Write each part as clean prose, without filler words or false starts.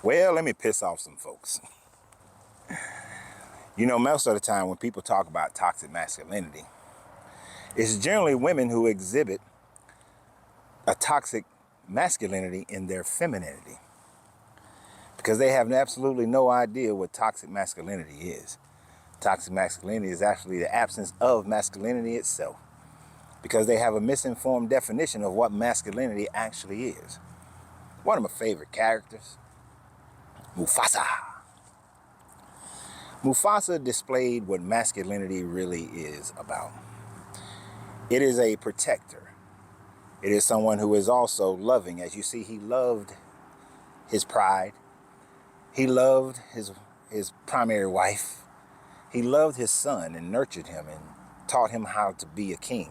Well, let me piss off some folks. You know, most of the time when people talk about toxic masculinity, it's generally women who exhibit a toxic masculinity in their femininity because they have absolutely no idea what toxic masculinity is. Toxic masculinity is actually the absence of masculinity itself because they have a misinformed definition of what masculinity actually is. One of my favorite characters, Mufasa. Mufasa displayed what masculinity really is about. It is a protector. It is someone who is also loving. As you see, he loved his pride. He loved his primary wife. He loved his son and nurtured him and taught him how to be a king.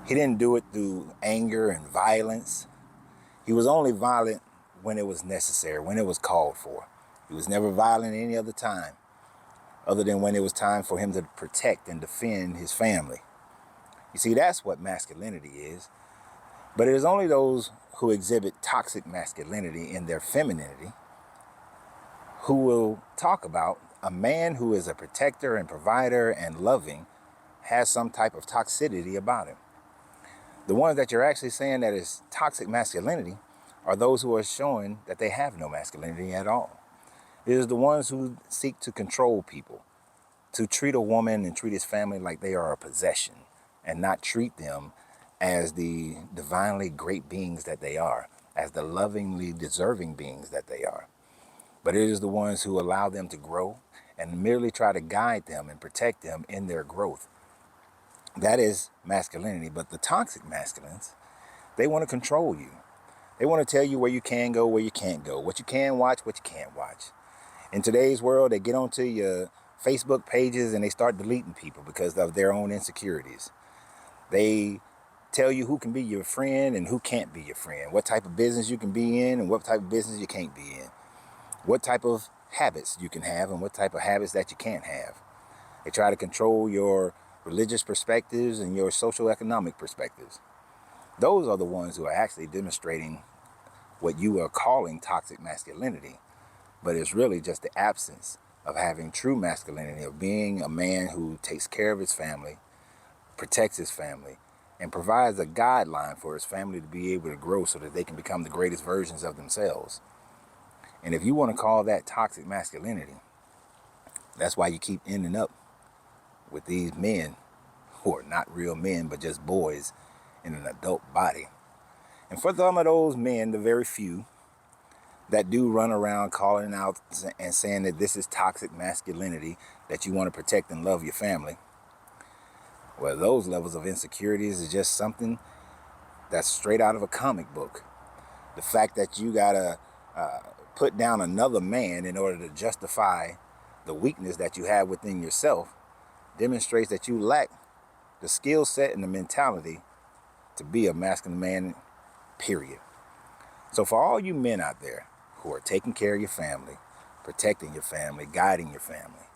He didn't do it through anger and violence. He was only violent when it was necessary, when it was called for. He was never violent any other time, other than when it was time for him to protect and defend his family. You see, that's what masculinity is. But it is only those who exhibit toxic masculinity in their femininity who will talk about a man who is a protector and provider and loving has some type of toxicity about him. The ones that you're actually saying that is toxic masculinity are those who are showing that they have no masculinity at all. It is the ones who seek to control people, to treat a woman and treat his family like they are a possession and not treat them as the divinely great beings that they are, as the lovingly deserving beings that they are. But it is the ones who allow them to grow and merely try to guide them and protect them in their growth. That is masculinity. But the toxic masculines, they want to control you. They want to tell you where you can go, where you can't go, what you can watch, what you can't watch. In today's world, they get onto your Facebook pages and they start deleting people because of their own insecurities. They tell you who can be your friend and who can't be your friend, what type of business you can be in and what type of business you can't be in, what type of habits you can have and what type of habits that you can't have. They try to control your religious perspectives and your social economic perspectives. Those are the ones who are actually demonstrating what you are calling toxic masculinity, but it's really just the absence of having true masculinity, of being a man who takes care of his family, protects his family, and provides a guideline for his family to be able to grow so that they can become the greatest versions of themselves. And if you want to call that toxic masculinity, that's why you keep ending up with these men who are not real men, but just boys in an adult body. And for some of those men, the very few that do run around calling out and saying that this is toxic masculinity, that you want to protect and love your family, well, those levels of insecurities is just something that's straight out of a comic book. The fact that you gotta put down another man in order to justify the weakness that you have within yourself demonstrates that you lack the skill set and the mentality to be a masculine man, period. So for all you men out there who are taking care of your family, protecting your family, guiding your family,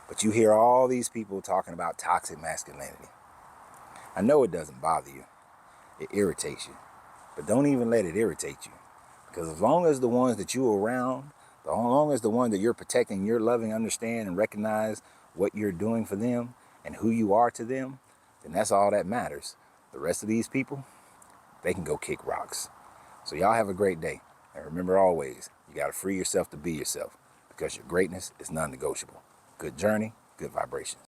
but you hear all these people talking about toxic masculinity, I know it doesn't bother you. It irritates you. But don't even let it irritate you. Because as long as the ones that you're around, as long as the ones that you're protecting, you're loving, understand, and recognize what you're doing for them and who you are to them, then that's all that matters. The rest of these people, they can go kick rocks. So y'all have a great day. And remember always, you got to free yourself to be yourself because your greatness is non-negotiable. Good journey, good vibrations.